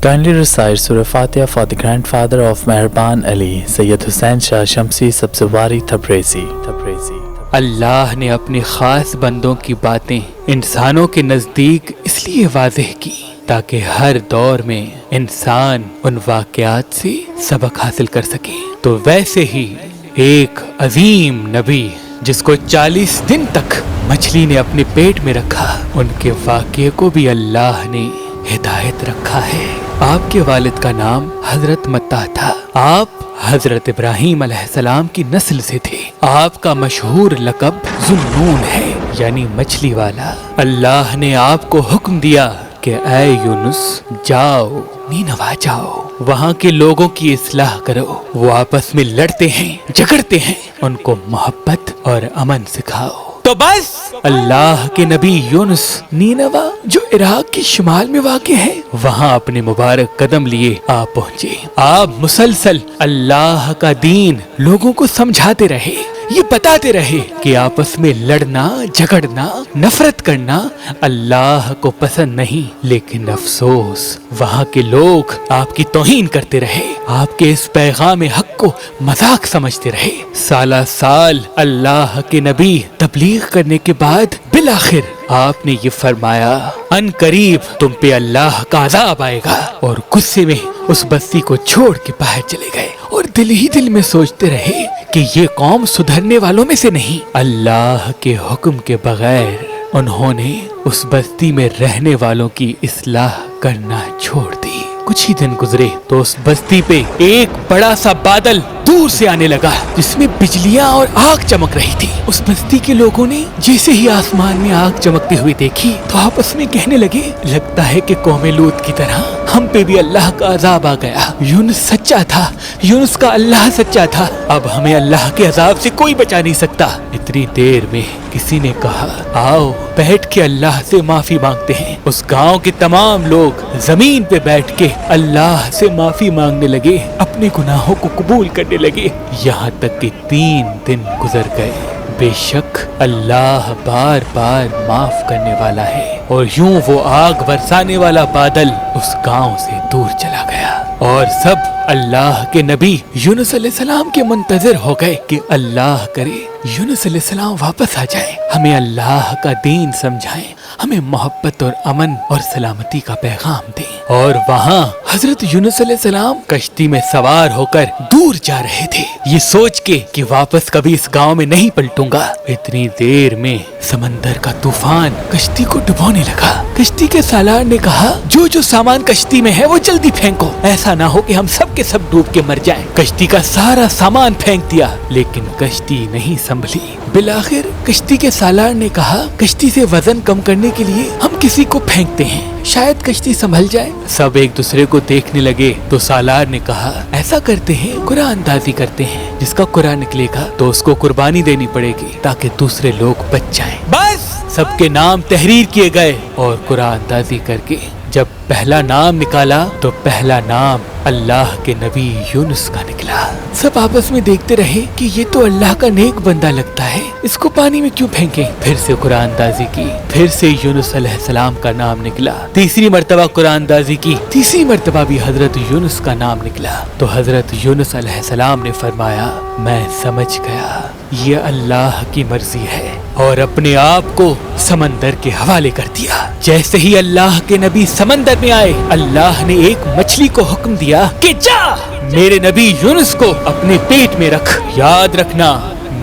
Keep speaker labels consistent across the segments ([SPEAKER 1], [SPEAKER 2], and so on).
[SPEAKER 1] Kindly recite Surah Fatiha for the grandfather of Meherban Ali, Sayyid Hussain Shah Shamsi Sabzwari Tabrizi.
[SPEAKER 2] اللہ نے اپنے خاص بندوں کی باتیں انسانوں کے نزدیک اس لیے واضح کی تاکہ ہر دور میں انسان ان واقعات سے سبق حاصل کر سکے۔ تو ویسے ہی ایک عظیم نبی جس کو 40 دن تک مچھلی نے اپنے پیٹ میں رکھا، ان کے واقعے کو بھی اللہ نے ہدایت رکھا ہے۔ آپ کے والد کا نام حضرت متہ تھا۔ آپ حضرت ابراہیم علیہ السلام کی نسل سے تھے۔ آپ کا مشہور لقب ذو-النون ہے، یعنی مچھلی والا۔ اللہ نے آپ کو حکم دیا کہ اے یونس جاؤ نینوا جاؤ، وہاں کے لوگوں کی اصلاح کرو، وہ آپس میں لڑتے ہیں جھگڑتے ہیں، ان کو محبت اور امن سکھاؤ۔ تو بس اللہ کے نبی یونس نینوا جو عراق کے شمال میں واقع ہے، وہاں اپنے مبارک قدم لیے آپ پہنچے۔ آپ مسلسل اللہ کا دین لوگوں کو سمجھاتے رہے، یہ بتاتے رہے کہ آپس میں لڑنا جھگڑنا نفرت کرنا اللہ کو پسند نہیں، لیکن افسوس وہاں کے لوگ آپ کی توہین کرتے رہے، آپ کے اس پیغام حق کو مذاق سمجھتے رہے۔ سالہ سال اللہ کے نبی تبلیغ کرنے کے بعد بالآخر آپ نے یہ فرمایا ان قریب تم پہ اللہ کا عذاب آئے گا، اور غصے میں اس بستی کو چھوڑ کے باہر چلے گئے، اور دل ہی دل میں سوچتے رہے کہ یہ قوم سدھرنے والوں میں سے نہیں۔ اللہ کے حکم کے بغیر انہوں نے اس بستی میں رہنے والوں کی اصلاح کرنا چھوڑ دی۔ کچھ ہی دن گزرے تو اس بستی پہ ایک بڑا سا بادل دور سے آنے لگا جس میں بجلیاں اور آگ چمک رہی تھی۔ اس بستی کے لوگوں نے جیسے ہی آسمان میں آگ چمکتے ہوئے دیکھی تو آپس میں کہنے لگے لگتا ہے کہ قوم لوط کی طرح ہم پہ بھی اللہ کا عذاب آ گیا۔ یونس سچا تھا، یونس کا اللہ سچا تھا، اب ہمیں اللہ کے عذاب سے کوئی بچا نہیں سکتا۔ اتنی دیر میں کسی نے کہا آؤ بیٹھ کے اللہ سے معافی مانگتے ہیں۔ اس گاؤں کے تمام لوگ زمین پہ بیٹھ کے اللہ سے معافی مانگنے لگے، اپنے گناہوں کو قبول کرنے لگے، یہاں تک کہ 3 دن گزر گئے۔ بے شک اللہ بار بار معاف کرنے والا ہے۔ اور یوں وہ آگ برسانے والا بادل اس گاؤں سے دور چلا گیا، اور سب اللہ کے نبی یونس علیہ السلام کے منتظر ہو گئے کہ اللہ کرے یونس علیہ السلام واپس آ جائیں، ہمیں اللہ کا دین سمجھائیں، ہمیں محبت اور امن اور سلامتی کا پیغام دیں۔ اور وہاں حضرت یونس علیہ السلام کشتی میں سوار ہو کر دور جا رہے تھے، یہ سوچ کے کہ واپس کبھی اس گاؤں میں نہیں پلٹوں گا۔ اتنی دیر میں سمندر کا طوفان کشتی کو ڈبونے لگا۔ کشتی کے سالار نے کہا جو سامان کشتی میں ہے وہ جلدی پھینکو، ایسا نہ ہو کہ ہم سب کے سب ڈوب کے مر جائیں۔ کشتی کا سارا سامان پھینک دیا لیکن کشتی نہیں سنبھلی۔ بالآخر کشتی کے سالار نے کہا کشتی سے وزن کم کرنے کے لیے ہم کسی کو پھینکتے ہیں، شاید کشتی سنبھل جائے۔ سب ایک دوسرے کو دیکھنے لگے تو سالار نے کہا ایسا کرتے ہیں قرآن اندازی کرتے ہیں، جس کا قرآن نکلے گا تو اس کو قربانی دینی پڑے گی تاکہ دوسرے لوگ بچ جائیں۔ بس سب کے نام تحریر کیے گئے اور قرآن اندازی کر کے جب پہلا نام نکالا تو پہلا نام اللہ کے نبی یونس کا نکلا۔ سب آپس میں دیکھتے رہے کہ یہ تو اللہ کا نیک بندہ لگتا ہے، اس کو پانی میں کیوں پھینکیں۔ پھر سے قرآن اندازی کی، پھر سے یونس علیہ السلام کا نام نکلا۔ تیسری مرتبہ قرآن اندازی کی، تیسری مرتبہ بھی حضرت یونس کا نام نکلا۔ تو حضرت یونس علیہ السلام نے فرمایا میں سمجھ گیا یہ اللہ کی مرضی ہے، اور اپنے آپ کو سمندر کے حوالے کر دیا۔ جیسے ہی اللہ کے نبی سمندر میں آئے، اللہ نے ایک مچھلی کو حکم دیا کہ جا میرے نبی یونس کو اپنے پیٹ میں رکھ، یاد رکھنا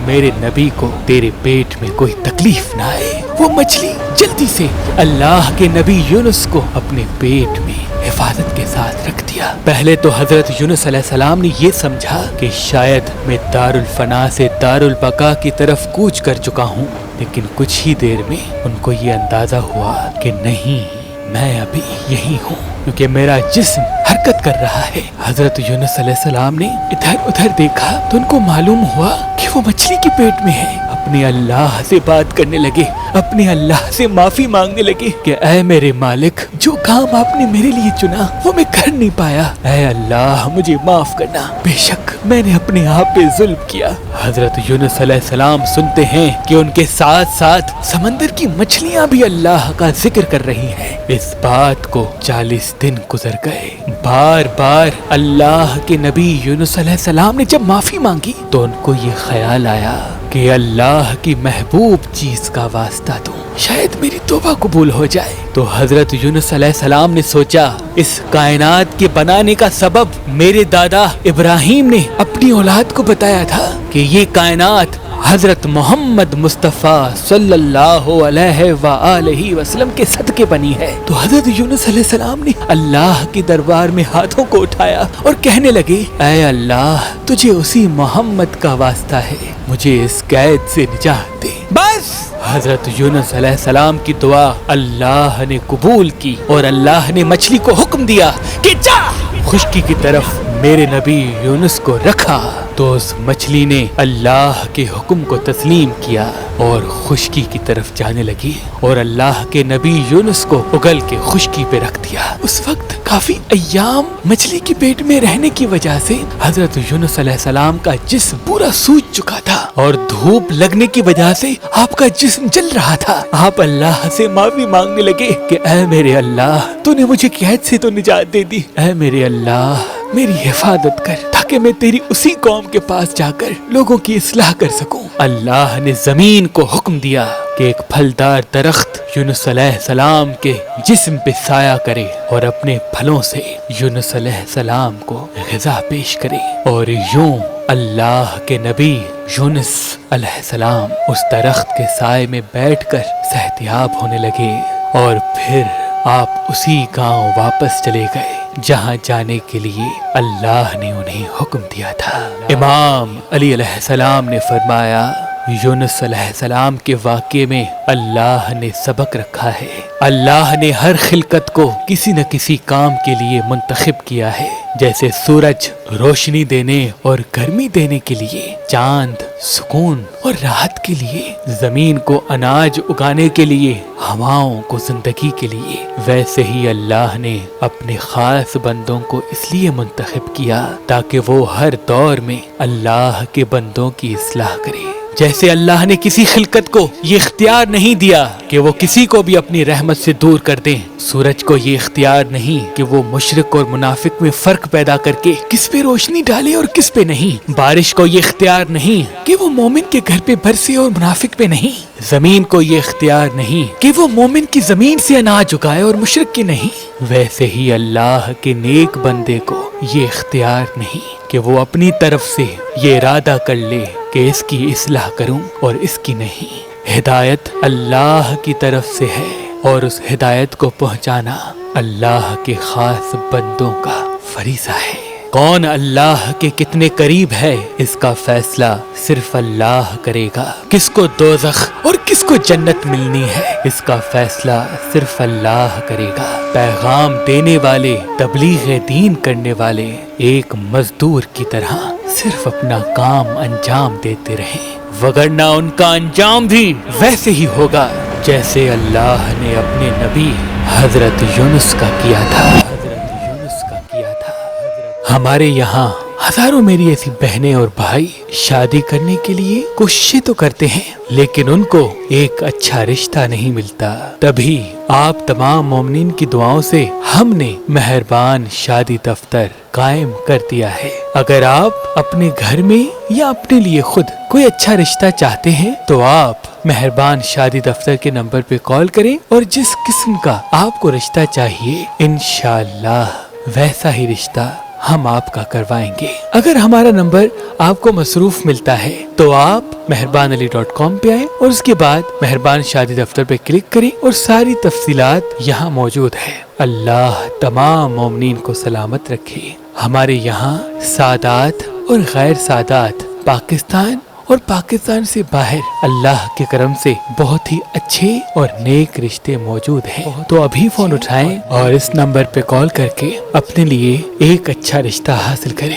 [SPEAKER 2] میرے نبی کو تیرے پیٹ میں کوئی تکلیف نہ آئے۔ وہ مچھلی جلدی سے اللہ کے نبی یونس کو اپنے پیٹ میں حفاظت کے ساتھ رکھ دیا۔ پہلے تو حضرت یونس علیہ السلام نے یہ سمجھا کہ شاید میں دارالفنا سے دارالبقا کی طرف کوچ کر چکا ہوں، لیکن کچھ ہی دیر میں ان کو یہ اندازہ ہوا کہ نہیں، میں ابھی یہی ہوں، کیونکہ میرا جسم حرکت کر رہا ہے۔ حضرت یونس علیہ السلام نے ادھر ادھر دیکھا تو ان کو معلوم ہوا کہ وہ مچھلی کے پیٹ میں ہے۔ اب اپنے اللہ سے بات کرنے لگے، اپنے اللہ سے معافی مانگنے لگے کہ اے میرے مالک، جو کام آپ نے میرے لیے چنا وہ میں کر نہیں پایا، اے اللہ مجھے معاف کرنا، بے شک میں نے اپنے آپ پہ ظلم کیا۔ حضرت یونس علیہ السلام سنتے ہیں کہ ان کے ساتھ ساتھ سمندر کی مچھلیاں بھی اللہ کا ذکر کر رہی ہیں۔ اس بات کو 40 دن گزر گئے۔ بار بار اللہ کے نبی یونس علیہ السلام نے جب معافی مانگی تو ان کو یہ خیال آیا کہ اللہ کی محبوب چیز کا واسطہ دوں، شاید میری توبہ قبول ہو جائے۔ تو حضرت یونس علیہ السلام نے سوچا، اس کائنات کے بنانے کا سبب میرے دادا ابراہیم نے اپنی اولاد کو بتایا تھا کہ یہ کائنات حضرت محمد مصطفیٰ صلی اللہ علیہ وآلہ وسلم کے صدقے بنی ہے۔ تو حضرت یونس علیہ السلام نے اللہ کے دربار میں ہاتھوں کو اٹھایا اور کہنے لگے، اے اللہ تجھے اسی محمد کا واسطہ ہے، مجھے اس قید سے نجات دے۔ بس حضرت یونس علیہ السلام کی دعا اللہ نے قبول کی اور اللہ نے مچھلی کو حکم دیا کہ جا خشکی کی طرف میرے نبی یونس کو رکھا۔ تو اس مچھلی نے اللہ کے حکم کو تسلیم کیا اور خشکی کی طرف جانے لگی اور اللہ کے نبی یونس کو اگل کے خشکی پہ رکھ دیا۔ اس وقت کافی ایام مچھلی کے پیٹ میں رہنے کی وجہ سے حضرت یونس علیہ السلام کا جسم پورا سوج چکا تھا اور دھوپ لگنے کی وجہ سے آپ کا جسم جل رہا تھا۔ آپ اللہ سے معافی مانگنے لگے کہ اے میرے اللہ تو نے مجھے قید سے تو نجات دے دی، اے میرے اللہ میری حفاظت کر تاکہ میں تیری اسی قوم کے پاس جا کر لوگوں کی اصلاح کر سکوں۔ اللہ نے زمین کو حکم دیا کہ ایک پھلدار درخت یونس علیہ السلام کے جسم پہ سایہ کرے اور اپنے پھلوں سے یونس علیہ السلام کو غذا پیش کرے، اور یوں اللہ کے نبی یونس علیہ السلام اس درخت کے سائے میں بیٹھ کر صحتیاب ہونے لگے، اور پھر آپ اسی گاؤں واپس چلے گئے جہاں جانے کے لیے اللہ نے انہیں حکم دیا تھا۔ امام علی علیہ السلام نے فرمایا، یونس علیہ السلام کے واقعے میں اللہ نے سبق رکھا ہے۔ اللہ نے ہر خلقت کو کسی نہ کسی کام کے لیے منتخب کیا ہے، جیسے سورج روشنی دینے اور گرمی دینے کے لیے، چاند سکون اور راحت کے لیے، زمین کو اناج اگانے کے لیے، ہواؤں کو زندگی کے لیے، ویسے ہی اللہ نے اپنے خاص بندوں کو اس لیے منتخب کیا تاکہ وہ ہر دور میں اللہ کے بندوں کی اصلاح کرے۔ جیسے اللہ نے کسی خلقت کو یہ اختیار نہیں دیا کہ وہ کسی کو بھی اپنی رحمت سے دور کر دیں، سورج کو یہ اختیار نہیں کہ وہ مشرک اور منافق میں فرق پیدا کر کے کس پہ روشنی ڈالے اور کس پہ نہیں، بارش کو یہ اختیار نہیں کہ وہ مومن کے گھر پہ برسے اور منافق پہ نہیں، زمین کو یہ اختیار نہیں کہ وہ مومن کی زمین سے اناج اگائے اور مشرک کے نہیں، ویسے ہی اللہ کے نیک بندے کو یہ اختیار نہیں کہ وہ اپنی طرف سے یہ ارادہ کر لے کہ اس کی اصلاح کروں اور اس کی نہیں۔ ہدایت اللہ کی طرف سے ہے اور اس ہدایت کو پہنچانا اللہ کے خاص بندوں کا فریضہ ہے۔ کون اللہ کے کتنے قریب ہے اس کا فیصلہ صرف اللہ کرے گا، کس کو دوزخ اور کس کو جنت ملنی ہے اس کا فیصلہ صرف اللہ کرے گا۔ پیغام دینے والے، تبلیغ دین کرنے والے ایک مزدور کی طرح صرف اپنا کام انجام دیتے رہیں، وگرنہ ان کا انجام بھی ویسے ہی ہوگا جیسے اللہ نے اپنے نبی حضرت یونس کا کیا تھا۔ ہمارے یہاں ہزاروں میری ایسی بہنیں اور بھائی شادی کرنے کے لیے کوششیں تو کرتے ہیں، لیکن ان کو ایک اچھا رشتہ نہیں ملتا۔ تبھی آپ تمام مومنین کی دعاؤں سے ہم نے مہربان شادی دفتر قائم کر دیا ہے۔ اگر آپ اپنے گھر میں یا اپنے لیے خود کوئی اچھا رشتہ چاہتے ہیں تو آپ مہربان شادی دفتر کے نمبر پہ کال کریں، اور جس قسم کا آپ کو رشتہ چاہیے انشاءاللہ ویسا ہی رشتہ ہم آپ کا کروائیں گے۔ اگر ہمارا نمبر آپ کو مصروف ملتا ہے تو آپ meherbanali.com پہ آئیں اور اس کے بعد مہربان شادی دفتر پہ کلک کریں اور ساری تفصیلات یہاں موجود ہے۔ اللہ تمام مومنین کو سلامت رکھے۔ ہمارے یہاں سادات اور غیر سادات، پاکستان اور پاکستان سے باہر اللہ کے کرم سے بہت ہی اچھے اور نیک رشتے موجود ہیں، تو ابھی فون اٹھائیں اور اس نمبر پہ کال کر کے اپنے لیے ایک اچھا رشتہ حاصل کریں۔